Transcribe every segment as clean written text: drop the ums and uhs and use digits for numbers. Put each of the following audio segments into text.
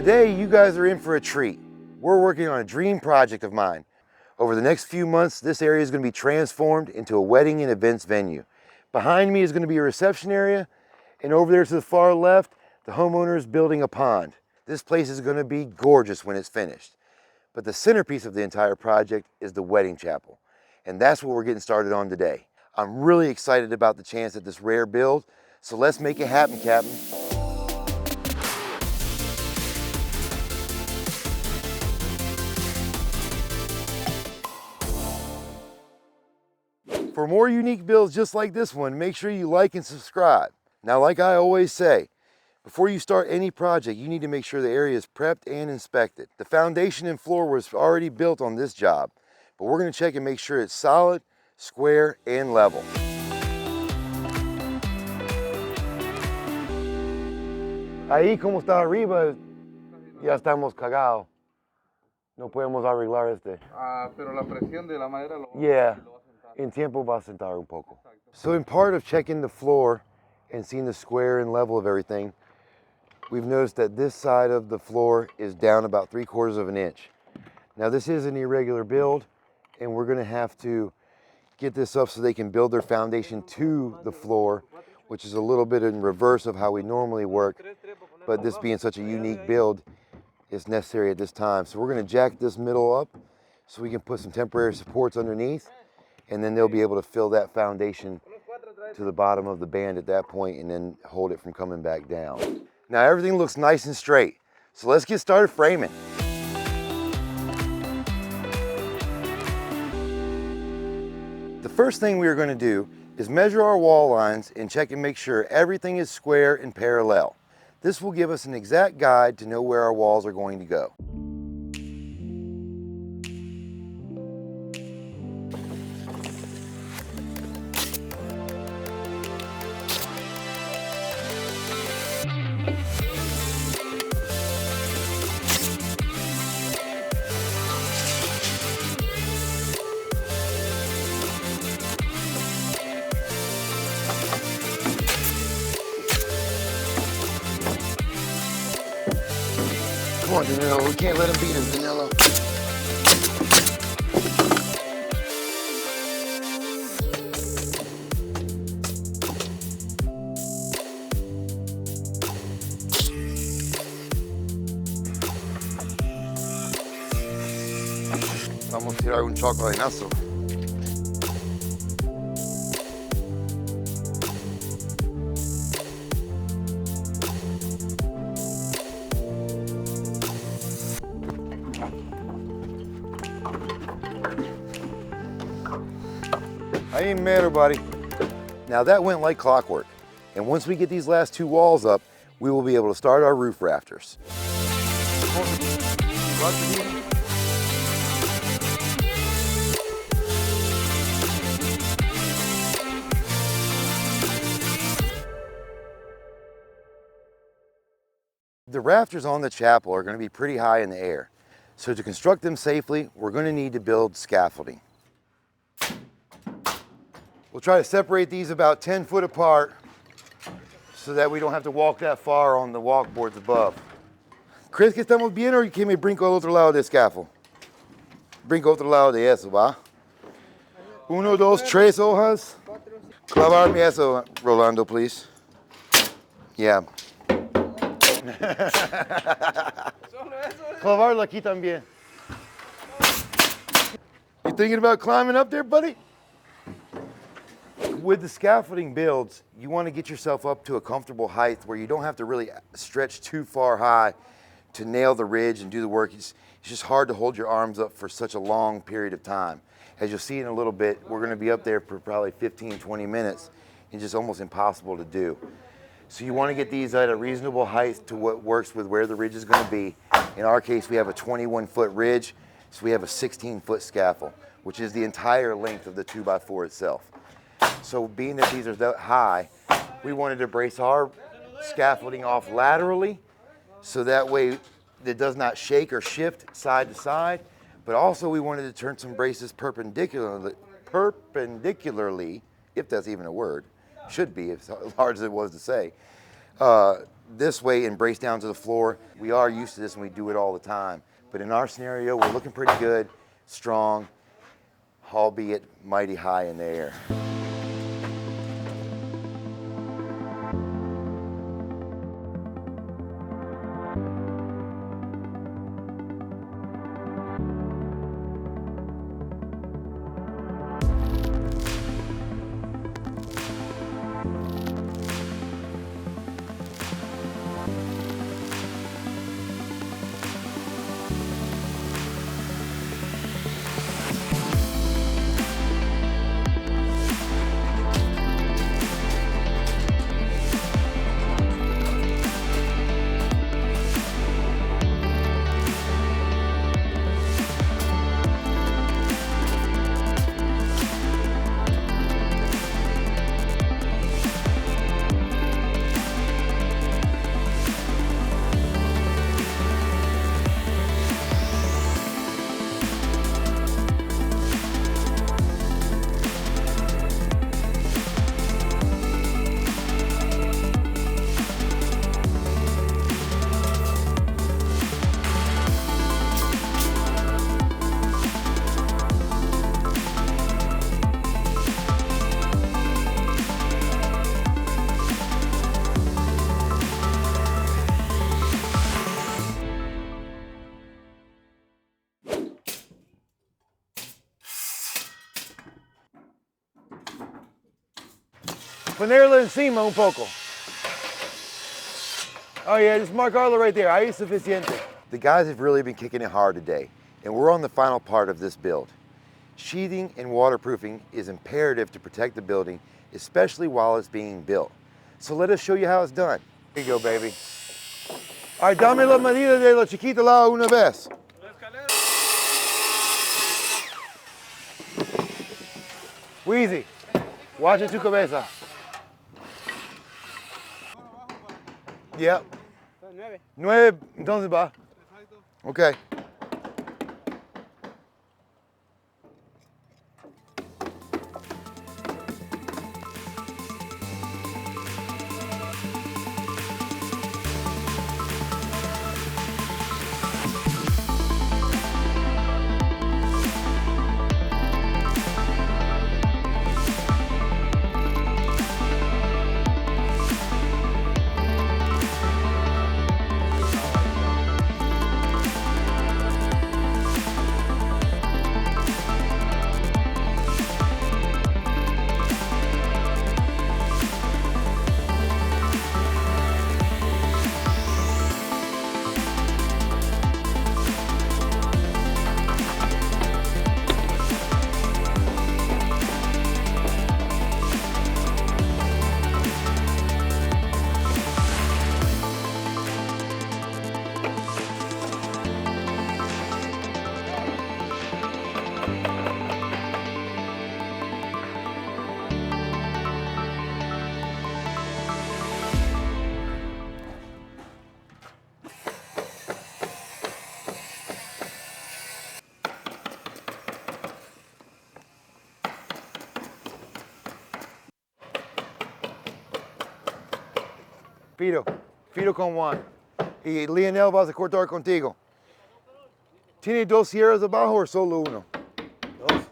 Today, you guys are in for a treat. We're working on a dream project of mine. Over the next few months, this area is going to be transformed into a wedding and events venue. Behind me is going to be a reception area, and over there to the far left, the homeowner is building a pond. This place is going to be gorgeous when it's finished. But the centerpiece of the entire project is the wedding chapel, and that's what we're getting started on today. I'm really excited about the chance at this rare build, so let's make it happen, Captain. For more unique builds just like this one, make sure you like and subscribe. Now, like I always say, before you start any project, you need to make sure the area is prepped and inspected. The foundation and floor was already built on this job, but we're going to check and make sure it's solid, square, and level. Ahí como está arriba, ya estamos cagados. No podemos arreglar este. Pero la presión de la madera lo Yeah. En tiempo va a sentar un poco. So in part of checking the floor and seeing the square and level of everything, we've noticed that this side of the floor is down about 3/4 of an inch. Now this is an irregular build, and we're gonna have to get this up so they can build their foundation to the floor, which is a little bit in reverse of how we normally work, but this being such a unique build, it's necessary at this time. So we're gonna jack this middle up so we can put some temporary supports underneath, and then they'll be able to fill that foundation to the bottom of the band at that point and then hold it from coming back down. Now everything looks nice and straight, so let's get started framing. The first thing we are going to do is measure our wall lines and check and make sure everything is square and parallel. This will give us an exact guide to know where our walls are going to go. Come on, Danilo, we can't let him beat us, Danilo. Vamos a tirar un chocolinazo. I ain't mad, everybody. Now that went like clockwork. And once we get these last two walls up, we will be able to start our roof rafters. The rafters on the chapel are going to be pretty high in the air. So to construct them safely, we're going to need to build scaffolding. We'll try to separate these about 10 foot apart so that we don't have to walk that far on the walkboards above. ¿Crees que estamos bien o que me brinco al otro lado del scaffold? Brinco al otro lado de eso, ¿va? 1, 2, 3 hojas. Clavarme eso, Rolando, please. Yeah. Clavarlo aquí también. You thinking about climbing up there, buddy? With the scaffolding builds, you want to get yourself up to a comfortable height where you don't have to really stretch too far high to nail the ridge and do the work. It's just hard to hold your arms up for such a long period of time. As you'll see in a little bit, we're going to be up there for probably 15, 20 minutes. It's just almost impossible to do. So you want to get these at a reasonable height to what works with where the ridge is going to be. In our case, we have a 21-foot ridge, so we have a 16-foot scaffold, which is the entire length of the 2x4 itself. So being that these are that high, we wanted to brace our scaffolding off laterally so that way it does not shake or shift side to side, but also we wanted to turn some braces perpendicularly, if that's even a word, should be, as hard as it was to say, this way and brace down to the floor. We are used to this and we do it all the time. But in our scenario, we're looking pretty good, strong, albeit mighty high in the air. Ponerlo encima un poco. Oh yeah, just marcarlo right there. Ahí es suficiente. The guys have really been kicking it hard today, and we're on the final part of this build. Sheathing and waterproofing is imperative to protect the building, especially while it's being built. So let us show you how it's done. Here you go, baby. All right, dame la medida de la chiquita la una vez. Wheezy, watch it tu cabeza. Yep. 9, entonces va. Okay. Fido con Juan. Y Lionel vas a cortar contigo. ¿Tiene 2 sierras abajo o solo uno? 2.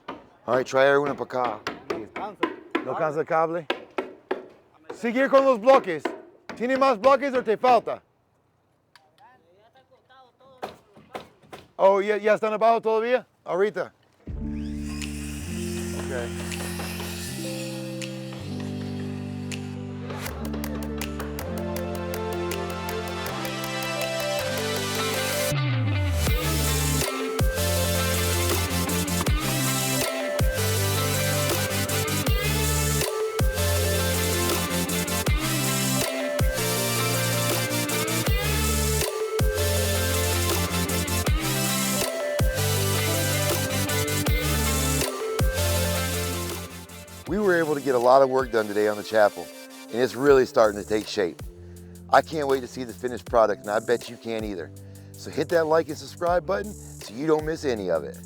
All right, traer una para acá. ¿No cansa el cable? Seguir con los bloques. ¿Tiene más bloques o te falta? Oh, ¿ya están abajo todavía? Ahorita. Okay. We were able to get a lot of work done today on the chapel, and it's really starting to take shape. I can't wait to see the finished product, and I bet you can't either. So hit that like and subscribe button so you don't miss any of it.